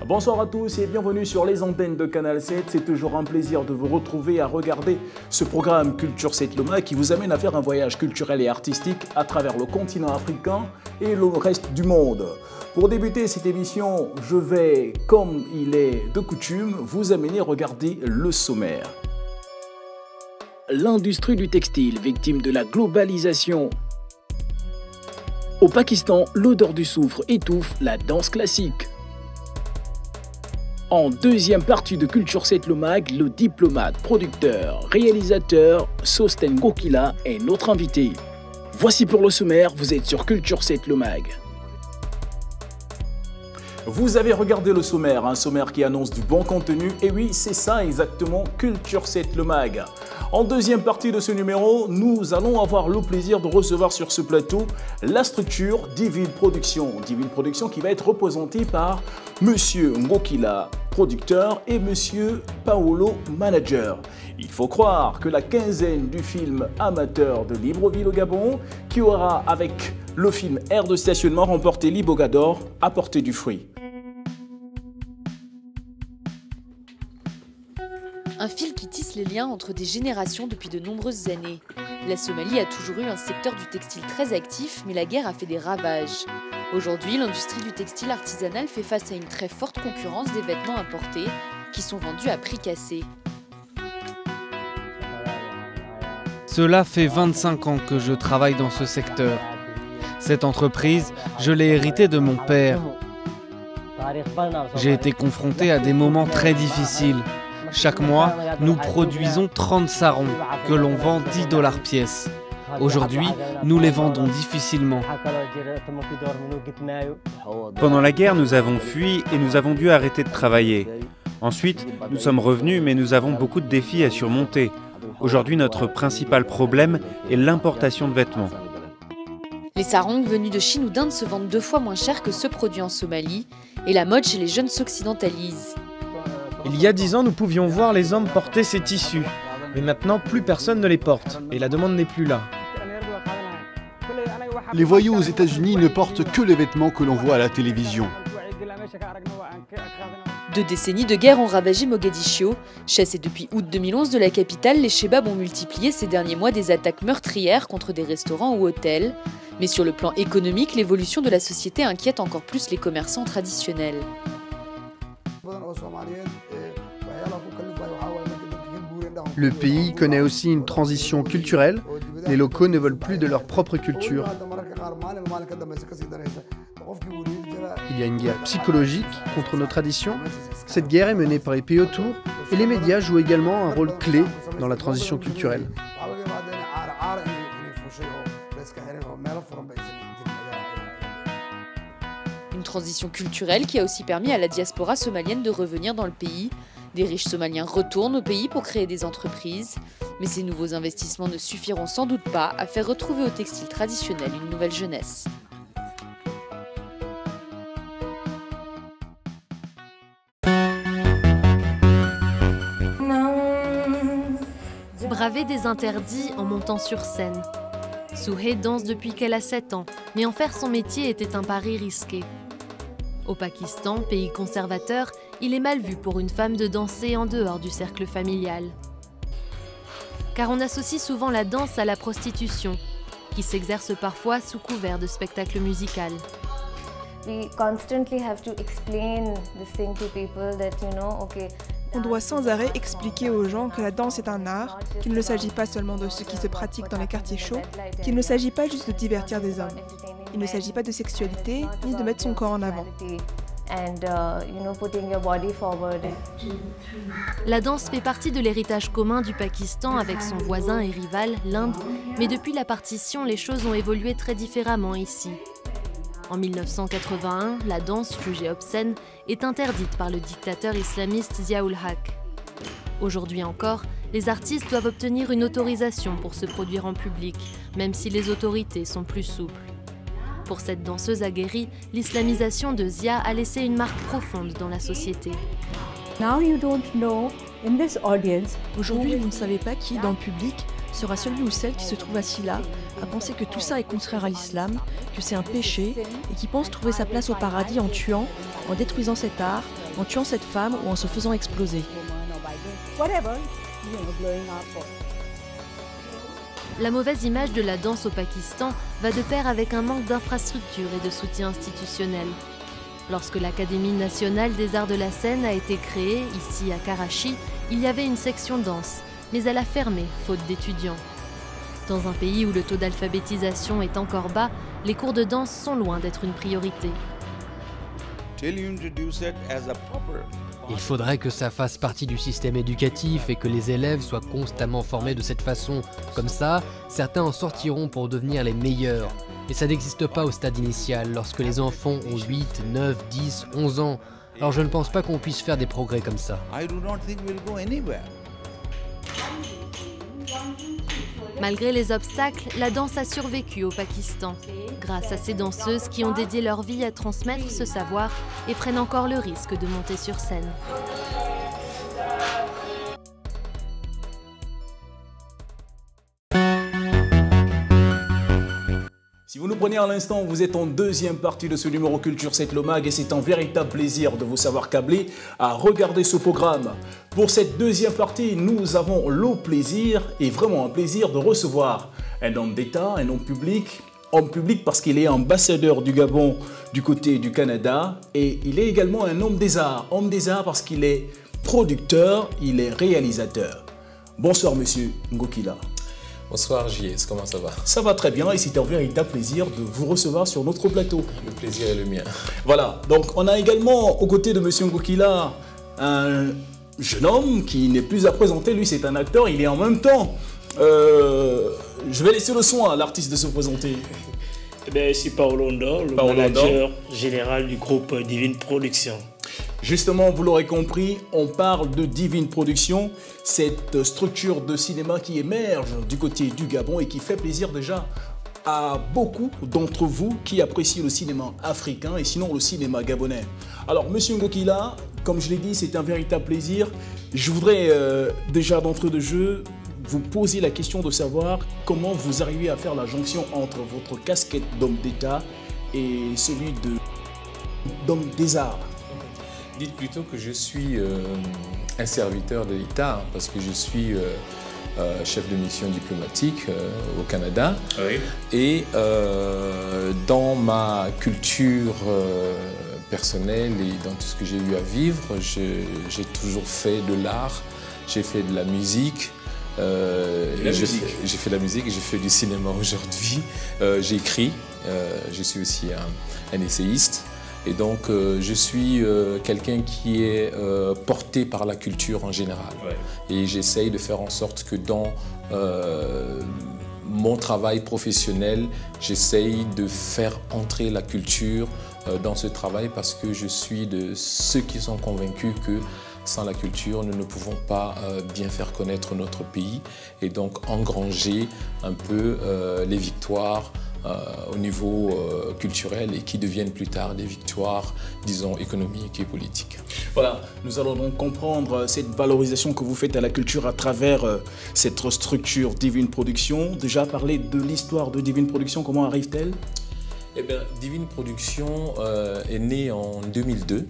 Bonsoir à tous et bienvenue sur les antennes de Canal 7. C'est toujours un plaisir de vous retrouver à regarder ce programme Culture 7 Loma qui vous amène à faire un voyage culturel et artistique à travers le continent africain et le reste du monde. Pour débuter cette émission, je vais, comme il est de coutume, vous amener à regarder le sommaire. L'industrie du textile, victime de la globalisation. Au Pakistan, l'odeur du soufre étouffe la danse classique. En deuxième partie de Culture 7 Lomag, le diplomate, producteur, réalisateur Sosten Gokila est notre invité. Voici pour le sommaire, vous êtes sur Culture 7 Lomag. Vous avez regardé le sommaire, un sommaire qui annonce du bon contenu, et oui, c'est ça exactement, Culture 7 Lomag. En deuxième partie de ce numéro, nous allons avoir le plaisir de recevoir sur ce plateau la structure Divine Production. Divine Production qui va être représentée par Monsieur Ngokila, producteur, et Monsieur Paolo, manager. Il faut croire que la quinzaine du film amateur de Libreville au Gabon, qui aura avec le film Aire de stationnement remporté l'Ibogador, a porté du fruit. Un fil qui tisse les liens entre des générations depuis de nombreuses années. La Somalie a toujours eu un secteur du textile très actif, mais la guerre a fait des ravages. Aujourd'hui, l'industrie du textile artisanal fait face à une très forte concurrence des vêtements importés, qui sont vendus à prix cassé. Cela fait 25 ans que je travaille dans ce secteur. Cette entreprise, je l'ai héritée de mon père. J'ai été confronté à des moments très difficiles. Chaque mois, nous produisons 30 sarons que l'on vend 10 $ pièce. Aujourd'hui, nous les vendons difficilement. Pendant la guerre, nous avons fui et nous avons dû arrêter de travailler. Ensuite, nous sommes revenus, mais nous avons beaucoup de défis à surmonter. Aujourd'hui, notre principal problème est l'importation de vêtements. Les sarongs venus de Chine ou d'Inde se vendent 2 fois moins cher que ceux produits en Somalie, et la mode chez les jeunes s'occidentalise. Il y a 10 ans, nous pouvions voir les hommes porter ces tissus. Mais maintenant, plus personne ne les porte. Et la demande n'est plus là. Les voyous aux États-Unis ne portent que les vêtements que l'on voit à la télévision. 2 décennies de guerre ont ravagé Mogadiscio. Chassés depuis août 2011 de la capitale, les Chebabs ont multiplié ces derniers mois des attaques meurtrières contre des restaurants ou hôtels. Mais sur le plan économique, l'évolution de la société inquiète encore plus les commerçants traditionnels. Le pays connaît aussi une transition culturelle. Les locaux ne veulent plus de leur propre culture. Il y a une guerre psychologique contre nos traditions. Cette guerre est menée par les pays autour et les médias jouent également un rôle clé dans la transition culturelle. Une transition culturelle qui a aussi permis à la diaspora somalienne de revenir dans le pays. Des riches Somaliens retournent au pays pour créer des entreprises. Mais ces nouveaux investissements ne suffiront sans doute pas à faire retrouver au textile traditionnel une nouvelle jeunesse. Braver des interdits en montant sur scène. Souhé danse depuis qu'elle a 7 ans, mais en faire son métier était un pari risqué. Au Pakistan, pays conservateur, il est mal vu pour une femme de danser en dehors du cercle familial. Car on associe souvent la danse à la prostitution, qui s'exerce parfois sous couvert de spectacle musical. On doit sans arrêt expliquer aux gens que la danse est un art, qu'il ne s'agit pas seulement de ce qui se pratique dans les quartiers chauds, qu'il ne s'agit pas juste de divertir des hommes. Il ne s'agit pas de sexualité, ni de mettre son corps en avant. La danse fait partie de l'héritage commun du Pakistan avec son voisin et rival, l'Inde, mais depuis la partition, les choses ont évolué très différemment ici. En 1981, la danse, jugée obscène, est interdite par le dictateur islamiste Zia-ul-Haq. Aujourd'hui encore, les artistes doivent obtenir une autorisation pour se produire en public, même si les autorités sont plus souples. Pour cette danseuse aguerrie, l'islamisation de Zia a laissé une marque profonde dans la société. Aujourd'hui, vous ne savez pas qui, dans le public, sera celui ou celle qui se trouve assis là, à penser que tout ça est contraire à l'islam, que c'est un péché, et qui pense trouver sa place au paradis en tuant, en détruisant cet art, en tuant cette femme ou en se faisant exploser. La mauvaise image de la danse au Pakistan va de pair avec un manque d'infrastructures et de soutien institutionnel. Lorsque l'Académie nationale des arts de la scène a été créée, ici à Karachi, il y avait une section danse, mais elle a fermé, faute d'étudiants. Dans un pays où le taux d'alphabétisation est encore bas, les cours de danse sont loin d'être une priorité. Il faudrait que ça fasse partie du système éducatif et que les élèves soient constamment formés de cette façon. Comme ça, certains en sortiront pour devenir les meilleurs. Et ça n'existe pas au stade initial, lorsque les enfants ont 8, 9, 10, 11 ans. Alors je ne pense pas qu'on puisse faire des progrès comme ça. Malgré les obstacles, la danse a survécu au Pakistan, grâce à ces danseuses qui ont dédié leur vie à transmettre ce savoir et prennent encore le risque de monter sur scène. Si vous nous prenez à l'instant, vous êtes en deuxième partie de ce numéro Culture 7 Le Mag et c'est un véritable plaisir de vous savoir câblé à regarder ce programme. Pour cette deuxième partie, nous avons le plaisir, et vraiment un plaisir, de recevoir un homme d'État, un homme public parce qu'il est ambassadeur du Gabon du côté du Canada et il est également un homme des arts parce qu'il est producteur, il est réalisateur. Bonsoir monsieur Ngokila. Bonsoir JS, comment ça va? Ça va très bien et c'est un véritable plaisir de vous recevoir sur notre plateau. Le plaisir est le mien. Voilà, donc on a également aux côtés de monsieur Ngokila un jeune homme qui n'est plus à présenter, lui c'est un acteur, il est en même temps. Je vais laisser le soin à l'artiste de se présenter. Eh bien, c'est Paolo Ndor, le manager général du groupe Divine Production. Justement, vous l'aurez compris, on parle de Divine Production, cette structure de cinéma qui émerge du côté du Gabon et qui fait plaisir déjà à beaucoup d'entre vous qui apprécient le cinéma africain et sinon le cinéma gabonais. Alors, monsieur Ngokila, comme je l'ai dit, c'est un véritable plaisir. Je voudrais déjà d'entrée de jeu vous poser la question de savoir comment vous arrivez à faire la jonction entre votre casquette d'homme d'État et celui d'homme des arts. Dites plutôt que je suis un serviteur de l'État parce que je suis chef de mission diplomatique au Canada. Oui. Et dans ma culture personnelle et dans tout ce que j'ai eu à vivre, j'ai toujours fait de l'art, j'ai fait de la musique. J'ai fait de la musique, j'ai fait du cinéma aujourd'hui, j'écris, je suis aussi un essayiste et donc je suis quelqu'un qui est porté par la culture en général. Ouais. Et j'essaye de faire en sorte que dans mon travail professionnel, j'essaye de faire entrer la culture dans ce travail parce que je suis de ceux qui sont convaincus que sans la culture, nous ne pouvons pas bien faire connaître notre pays et donc engranger un peu les victoires au niveau culturel et qui deviennent plus tard des victoires, disons, économiques et politiques. Voilà, nous allons donc comprendre cette valorisation que vous faites à la culture à travers cette structure Divine Production. Déjà parler de l'histoire de Divine Production, comment arrive-t-elle ? Eh bien, Divine Production est née en 2002.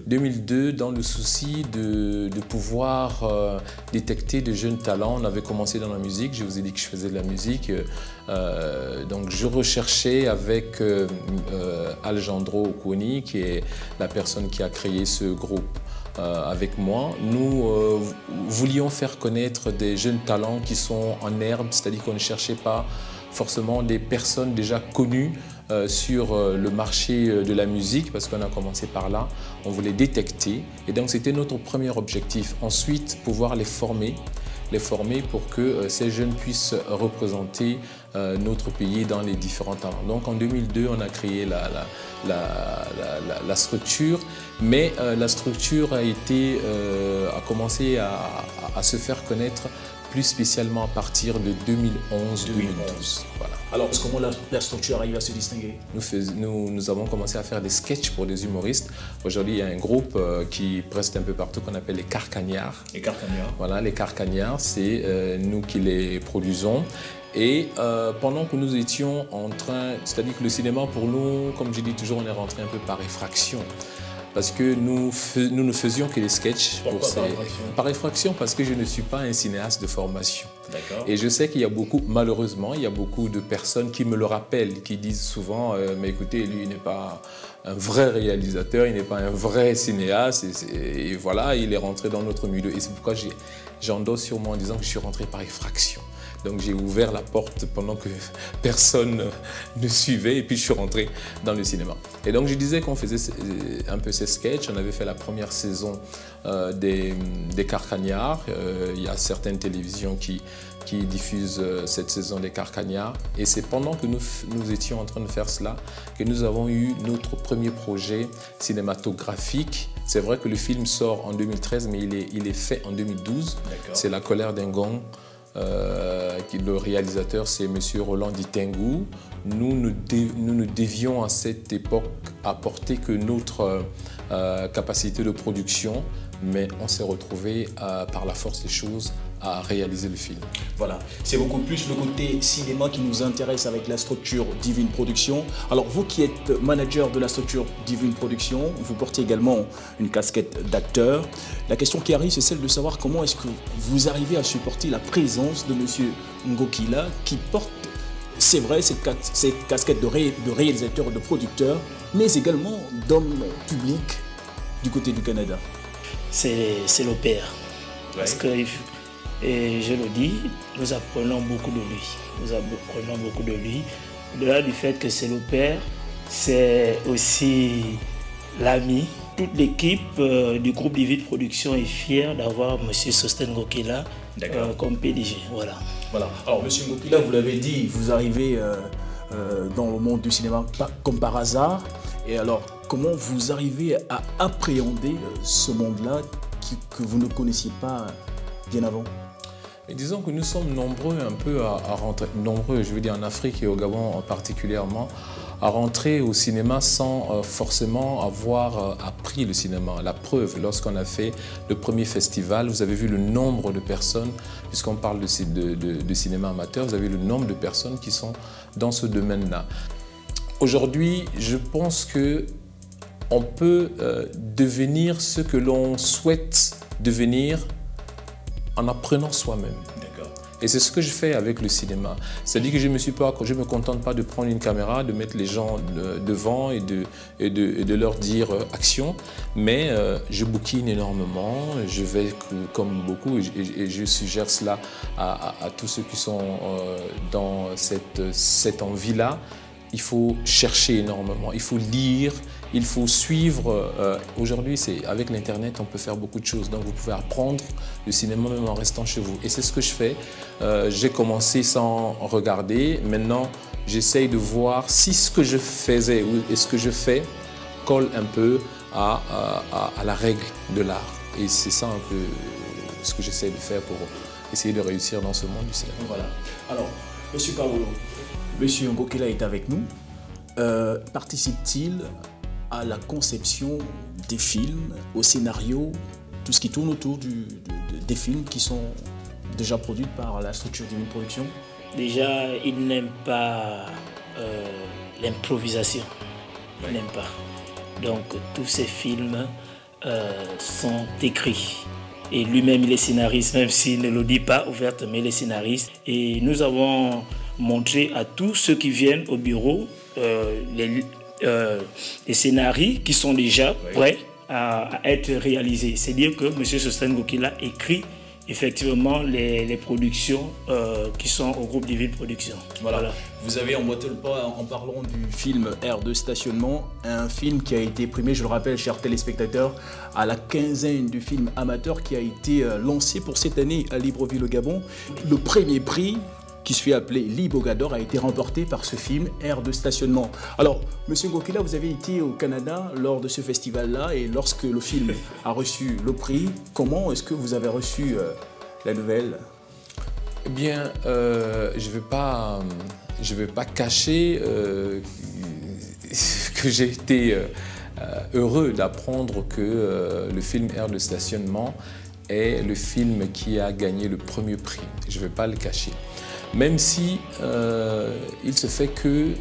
2002, dans le souci de pouvoir détecter de jeunes talents. On avait commencé dans la musique, je vous ai dit que je faisais de la musique. Donc je recherchais avec Alejandro Okoni, qui est la personne qui a créé ce groupe. Avec moi, nous voulions faire connaître des jeunes talents qui sont en herbe, c'est-à-dire qu'on ne cherchait pas forcément des personnes déjà connues sur le marché de la musique, parce qu'on a commencé par là, on voulait détecter, et donc c'était notre premier objectif. Ensuite, pouvoir les former pour que ces jeunes puissent représenter notre pays dans les différents talents. Donc en 2002, on a créé la structure, mais la structure a commencé à se faire connaître plus spécialement à partir de 2011-2012. Voilà. Alors, comment la structure arrive à se distinguer ? Nous avons commencé à faire des sketchs pour des humoristes. Aujourd'hui, il y a un groupe qui preste un peu partout qu'on appelle les Carcagnards. Les Carcagnards. Voilà, les Carcagnards, c'est nous qui les produisons. Et pendant que nous étions en train, c'est-à-dire que le cinéma pour nous, comme je dis toujours, on est rentré un peu par effraction. parce que nous ne faisions que des sketchs. Par effraction, parce que je ne suis pas un cinéaste de formation. Et je sais qu'il y a beaucoup, malheureusement, il y a beaucoup de personnes qui me le rappellent, qui disent souvent mais écoutez, lui, il n'est pas un vrai réalisateur, il n'est pas un vrai cinéaste, et voilà, il est rentré dans notre milieu. Et c'est pourquoi j'endosse sur moi en disant que je suis rentré par effraction. Donc j'ai ouvert la porte pendant que personne ne suivait, et puis je suis rentré dans le cinéma. Et donc je disais qu'on faisait un peu ces sketchs. On avait fait la première saison des Carcagnards. Il y a certaines télévisions qui diffusent cette saison des Carcagnards. Et c'est pendant que nous étions en train de faire cela que nous avons eu notre premier projet cinématographique. C'est vrai que le film sort en 2013, mais il est fait en 2012. C'est La colère d'un gong. Le réalisateur, c'est M. Roland Ditengou. Nous ne devions à cette époque apporter que notre capacité de production, mais on s'est retrouvé par la force des choses à réaliser le film. Voilà, c'est beaucoup plus le côté cinéma qui nous intéresse avec la structure Divine Production. Alors vous qui êtes manager de la structure Divine Production, vous portez également une casquette d'acteur. La question qui arrive, c'est celle de savoir comment est-ce que vous arrivez à supporter la présence de M. Ngokila qui porte, c'est vrai, cette casquette de réalisateur et de producteur, mais également d'homme public du côté du Canada. C'est le père. Parce que, et je le dis, nous apprenons beaucoup de lui. Nous apprenons beaucoup de lui. Au-delà du fait que c'est le père, c'est aussi l'ami. Toute l'équipe du groupe Divine Production est fière d'avoir M. Sosthène Ngokila comme PDG. Voilà. Alors, M. Ngokila, vous l'avez dit, vous arrivez dans le monde du cinéma comme par hasard. Et alors, comment vous arrivez à appréhender ce monde-là que vous ne connaissiez pas bien avant? Et disons que nous sommes nombreux un peu à rentrer, nombreux, je veux dire en Afrique et au Gabon particulièrement, à rentrer au cinéma sans forcément avoir appris le cinéma. La preuve, lorsqu'on a fait le premier festival, vous avez vu le nombre de personnes, puisqu'on parle de cinéma amateur, vous avez vu le nombre de personnes qui sont dans ce domaine-là. Aujourd'hui, je pense qu'on peut devenir ce que l'on souhaite devenir en apprenant soi-même. Et c'est ce que je fais avec le cinéma. C'est-à-dire que je ne me contente pas de prendre une caméra, de mettre les gens devant et de leur dire action, mais je bouquine énormément, je vais comme beaucoup et je suggère cela à tous ceux qui sont dans cette envie-là. Il faut chercher énormément, il faut lire, il faut suivre. Aujourd'hui, avec l'Internet, on peut faire beaucoup de choses. Donc, vous pouvez apprendre le cinéma même en restant chez vous. Et c'est ce que je fais. J'ai commencé sans regarder. Maintenant, j'essaye de voir si ce que je faisais et ce que je fais colle un peu à la règle de l'art. Et c'est ça un peu ce que j'essaie de faire pour essayer de réussir dans ce monde du cinéma. Voilà. Alors, M. Paolo, M. Ngokila est avec nous. Participe-t-il à la conception des films, au scénario, tout ce qui tourne autour des films qui sont déjà produits par la structure Divine Production? Déjà, il n'aime pas l'improvisation. Il n'aime pas. Donc, tous ces films sont écrits. Et lui-même, il est scénariste, même s'il ne le dit pas ouvertement, il est scénariste. Et nous avons montré à tous ceux qui viennent au bureau les scénarios qui sont déjà prêts à être réalisés. C'est-à-dire que M. Sosthène Ngokila écrit effectivement les productions qui sont au groupe Divine Production. Voilà. Vous avez emboîté le pas en parlant du film Aire de stationnement, un film qui a été primé, je le rappelle, chers téléspectateurs, à la quinzaine du film amateur qui a été lancé pour cette année à Libreville au Gabon. Le premier prix, qui se fait appeler Libogador, a été remporté par ce film Aire de stationnement. Alors, M. Ngokila, vous avez été au Canada lors de ce festival-là et lorsque le film a reçu le prix, comment est-ce que vous avez reçu la nouvelle? Eh bien, je vais pas cacher que j'ai été heureux d'apprendre que le film Aire de stationnement est le film qui a gagné le premier prix. Je ne vais pas le cacher. Même si il se fait que,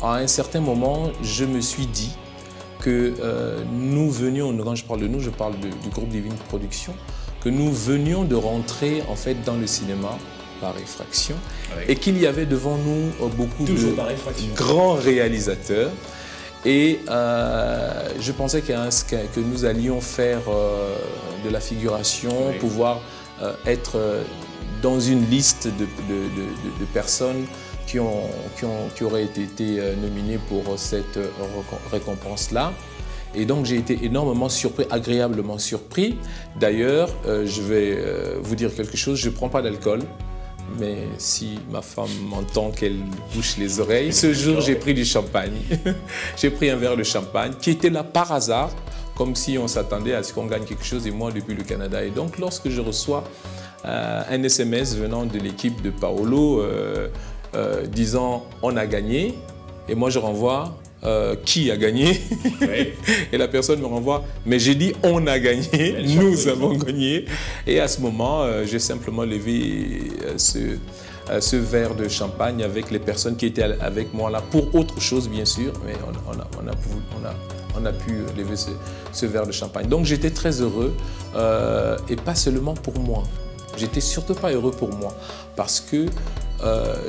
à un certain moment, je me suis dit que nous venions, quand je parle de nous, je parle du groupe Divine Production, que nous venions de rentrer en fait dans le cinéma par effraction, et qu'il y avait devant nous beaucoup de grands réalisateurs. Et je pensais que nous allions faire de la figuration, pouvoir être dans une liste de personnes qui auraient été nominées pour cette récompense-là. Et donc j'ai été énormément surpris, agréablement surpris. D'ailleurs, je vais vous dire quelque chose, je ne prends pas d'alcool. Mais si ma femme m'entend qu'elle bouche les oreilles, ce jour j'ai pris du champagne. J'ai pris un verre de champagne qui était là par hasard, comme si on s'attendait à ce qu'on gagne quelque chose, et moi depuis le Canada. Et donc lorsque je reçois un SMS venant de l'équipe de Paolo disant on a gagné, et moi je renvoie qui a gagné? Et la personne me renvoie, mais j'ai dit on a gagné, nous avons gagné. Et à ce moment, j'ai simplement levé ce verre de champagne avec les personnes qui étaient avec moi là pour autre chose bien sûr, mais on a pu lever ce verre de champagne. Donc j'étais très heureux, et pas seulement pour moi. J'étais surtout pas heureux pour moi, parce que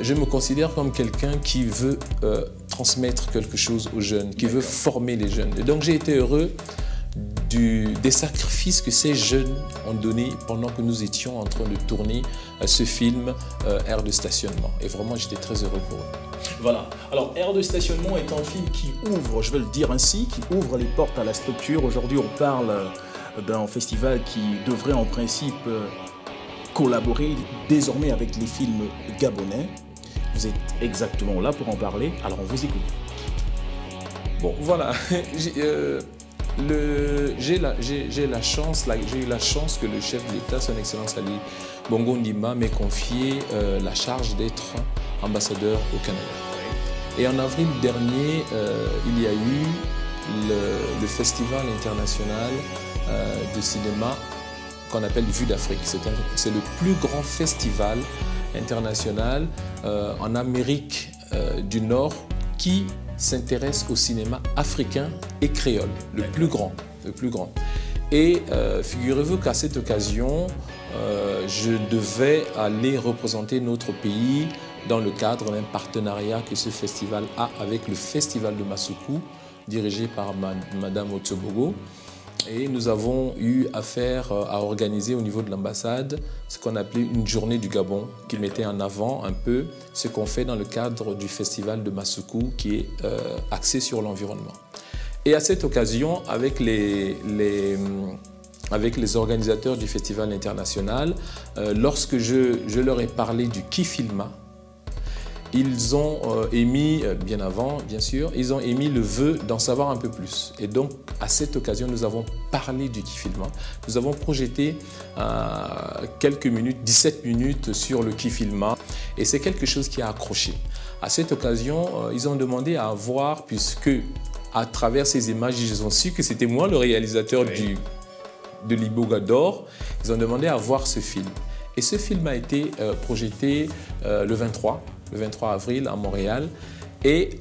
je me considère comme quelqu'un qui veut transmettre quelque chose aux jeunes, qui veut former les jeunes. Et donc j'ai été heureux des sacrifices que ces jeunes ont donnés pendant que nous étions en train de tourner ce film Aire de stationnement. Et vraiment j'étais très heureux pour eux. Voilà. Alors Aire de stationnement est un film qui ouvre, je vais le dire ainsi, qui ouvre les portes à la structure. Aujourd'hui on parle d'un festival qui devrait en principe collaborer désormais avec les films gabonais. Vous êtes exactement là pour en parler, alors on vous écoute. Bon, voilà, j'ai eu la chance que le chef de l'État, son Excellence Ali Bongo Ndimba, m'ait confié la charge d'être ambassadeur au Canada. Et en avril dernier, il y a eu le Festival international de cinéma qu'on appelle Vue d'Afrique. C'est le plus grand festival international en Amérique du Nord qui s'intéresse au cinéma africain et créole, le plus grand. Et figurez-vous qu'à cette occasion, je devais aller représenter notre pays dans le cadre d'un partenariat que ce festival a avec le Festival de Masuku, dirigé par Madame Otsobogo. Et nous avons eu affaire à organiser au niveau de l'ambassade ce qu'on appelait une journée du Gabon, qui mettait en avant un peu ce qu'on fait dans le cadre du festival de Masuku, qui est axé sur l'environnement. Et à cette occasion, avec les organisateurs du festival international, lorsque je leur ai parlé du Kifilma, ils ont émis, bien avant, bien sûr, ils ont émis le vœu d'en savoir un peu plus. Et donc, à cette occasion, nous avons parlé du Kifilma. Nous avons projeté quelques minutes, 17 minutes sur le Kifilma. Et c'est quelque chose qui a accroché. À cette occasion, ils ont demandé à voir, puisque à travers ces images, ils ont su que c'était moi le réalisateur de l'Iboga d'Or. Ils ont demandé à voir ce film. Et ce film a été projeté le 23 avril à Montréal. Et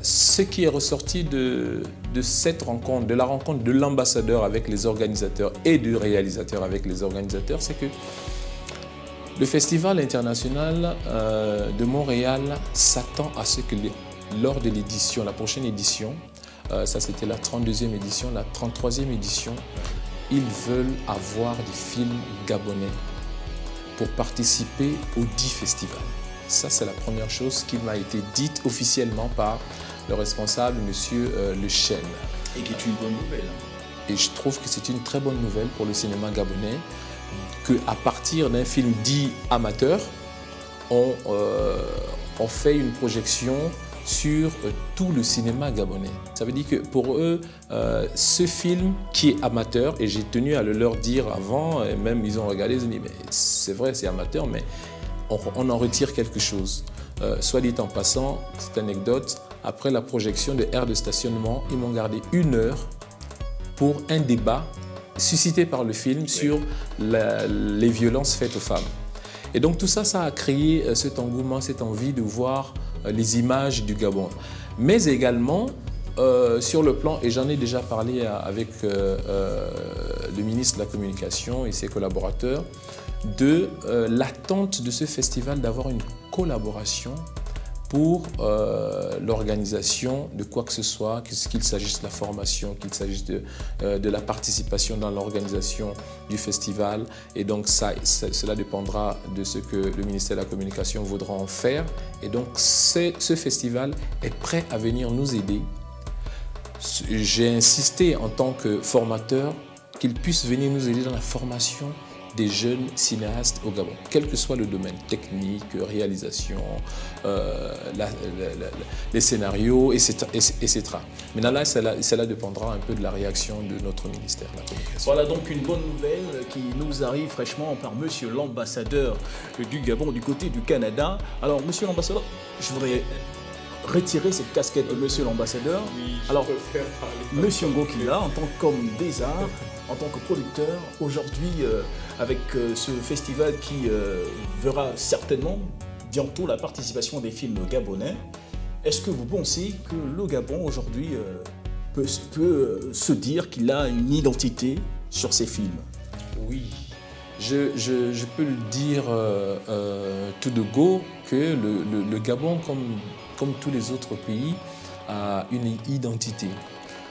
ce qui est ressorti de cette rencontre, de la rencontre de l'ambassadeur avec les organisateurs et du réalisateur avec les organisateurs, c'est que le Festival international de Montréal s'attend à ce que lors de l'édition, la prochaine édition, ça c'était la 32e édition, la 33e édition, ils veulent avoir des films gabonais pour participer aux 10 festivals. Ça, c'est la première chose qui m'a été dite officiellement par le responsable, M. Le Chêne. Et qui est une bonne nouvelle. Et je trouve que c'est une très bonne nouvelle pour le cinéma gabonais, qu'à partir d'un film dit amateur, on fait une projection sur tout le cinéma gabonais. Ça veut dire que pour eux, ce film qui est amateur, et j'ai tenu à le leur dire avant, et même ils ont regardé, ils ont dit, mais c'est vrai, c'est amateur, mais on en retire quelque chose. Soit dit en passant, cette anecdote, après la projection de Aire de stationnement, ils m'ont gardé 1 heure pour un débat suscité par le film sur les violences faites aux femmes. Et donc tout ça, ça a créé cet engouement, cette envie de voir les images du Gabon. Mais également, sur le plan, et j'en ai déjà parlé avec le ministre de la Communication et ses collaborateurs, de l'attente de ce festival d'avoir une collaboration pour l'organisation de quoi que ce soit, qu'il s'agisse de la formation, qu'il s'agisse de la participation dans l'organisation du festival. Et donc cela dépendra de ce que le ministère de la Communication voudra en faire. Et donc ce festival est prêt à venir nous aider. J'ai insisté en tant que formateur qu'il puisse venir nous aider dans la formation des jeunes cinéastes au Gabon, quel que soit le domaine, technique, réalisation, les scénarios, etc. Mais là, cela dépendra un peu de la réaction de notre ministère de la Communication. Voilà donc une bonne nouvelle qui nous arrive fraîchement par monsieur l'ambassadeur du Gabon du côté du Canada. Alors, monsieur l'ambassadeur, je voudrais retirer cette casquette de monsieur l'ambassadeur. Oui, alors, monsieur Ngo Kila, en tant qu'homme des arts, en tant que producteur, aujourd'hui, avec ce festival qui verra certainement bientôt la participation des films gabonais, est-ce que vous pensez que le Gabon aujourd'hui peut se dire qu'il a une identité sur ses films? Oui, je peux le dire tout de go que le Gabon, comme tous les autres pays, a une identité.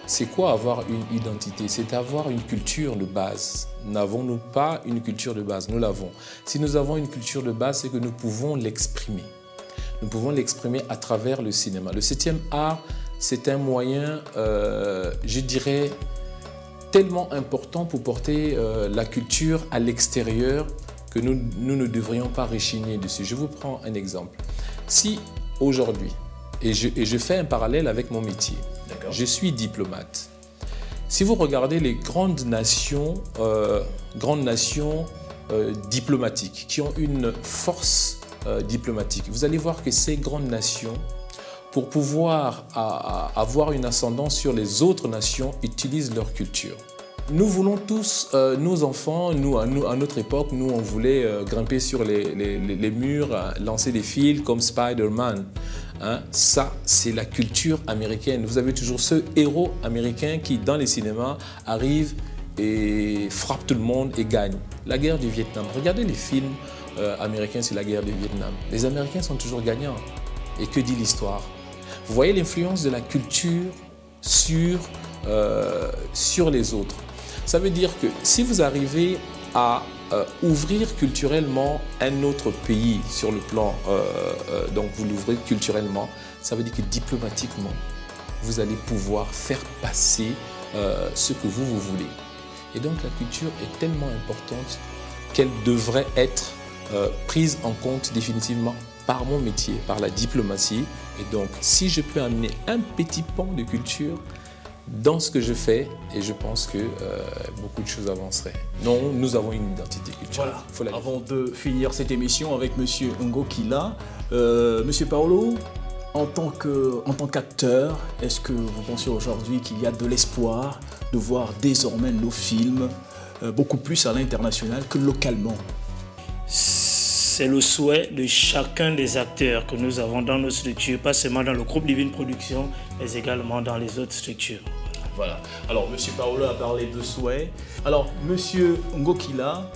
C'est quoi avoir une identité? C'est avoir une culture de base. N'avons-nous pas une culture de base? Nous l'avons. Si nous avons une culture de base, c'est que nous pouvons l'exprimer. Nous pouvons l'exprimer à travers le cinéma. Le 7e art, c'est un moyen, je dirais, tellement important pour porter la culture à l'extérieur que nous ne devrions pas rechigner dessus. Je vous prends un exemple. Si aujourd'hui, et je fais un parallèle avec mon métier, je suis diplomate. Si vous regardez les grandes nations diplomatiques qui ont une force diplomatique, vous allez voir que ces grandes nations, pour pouvoir avoir une ascendance sur les autres nations, utilisent leur culture. Nous voulons tous, nos enfants, à notre époque, nous on voulait grimper sur les murs, lancer des fils comme Spider-Man. Hein? Ça, c'est la culture américaine. Vous avez toujours ce héros américain qui, dans les cinémas, arrive et frappe tout le monde et gagne. La guerre du Vietnam. Regardez les films américains sur la guerre du Vietnam. Les Américains sont toujours gagnants. Et que dit l'histoire? Vous voyez l'influence de la culture sur les autres. Ça veut dire que si vous arrivez à ouvrir culturellement un autre pays sur le plan, donc vous l'ouvrez culturellement, ça veut dire que diplomatiquement, vous allez pouvoir faire passer ce que vous voulez. Et donc la culture est tellement importante qu'elle devrait être prise en compte définitivement par mon métier, par la diplomatie. Et donc si je peux amener un petit pan de culture dans ce que je fais, et je pense que beaucoup de choses avanceraient. Non, nous avons une identité culturelle. Voilà. Avant de finir cette émission avec monsieur Ngo Kila, monsieur Paolo, en tant qu'acteur, est-ce que vous pensez aujourd'hui qu'il y a de l'espoir de voir désormais nos films beaucoup plus à l'international que localement? C'est le souhait de chacun des acteurs que nous avons dans nos structures, pas seulement dans le groupe Divine Production, mais également dans les autres structures. Voilà. Alors, M. Paolo a parlé de souhait. Alors, M. Ngo Kila,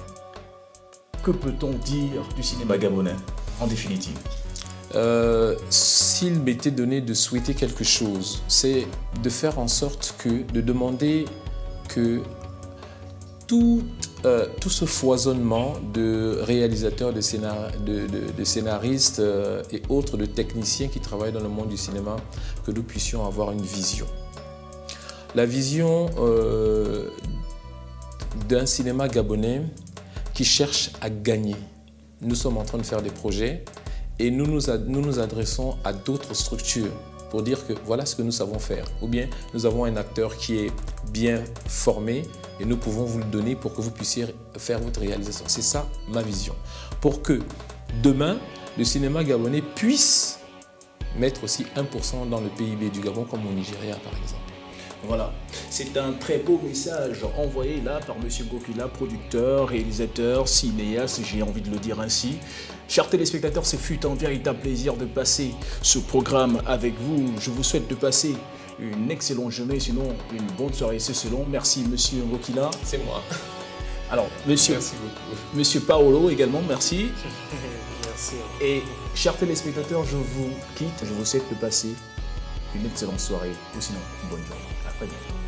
que peut-on dire du cinéma gabonais, en définitive? S'il m'était donné de souhaiter quelque chose, c'est de faire en sorte de demander que tout ce foisonnement de réalisateurs, de scénaristes et autres, de techniciens qui travaillent dans le monde du cinéma, que nous puissions avoir une vision. La vision d'un cinéma gabonais qui cherche à gagner. Nous sommes en train de faire des projets et nous nous adressons à d'autres structures pour dire que voilà ce que nous savons faire. Ou bien nous avons un acteur qui est bien formé et nous pouvons vous le donner pour que vous puissiez faire votre réalisation. C'est ça ma vision. Pour que demain, le cinéma gabonais puisse mettre aussi 1% dans le PIB du Gabon comme au Nigeria par exemple. Voilà, c'est un très beau message envoyé là par M. Ngo Kila, producteur, réalisateur, cinéaste, j'ai envie de le dire ainsi. Chers téléspectateurs, ce fut un véritable plaisir de passer ce programme avec vous. Je vous souhaite de passer une excellente journée, sinon une bonne soirée, c'est selon. Merci Monsieur Ngokila. C'est moi. Alors, Monsieur, merci beaucoup. Monsieur Paolo également, merci. Merci. Et chers téléspectateurs, je vous quitte. Je vous souhaite de passer une excellente soirée ou sinon une bonne journée. À très bientôt.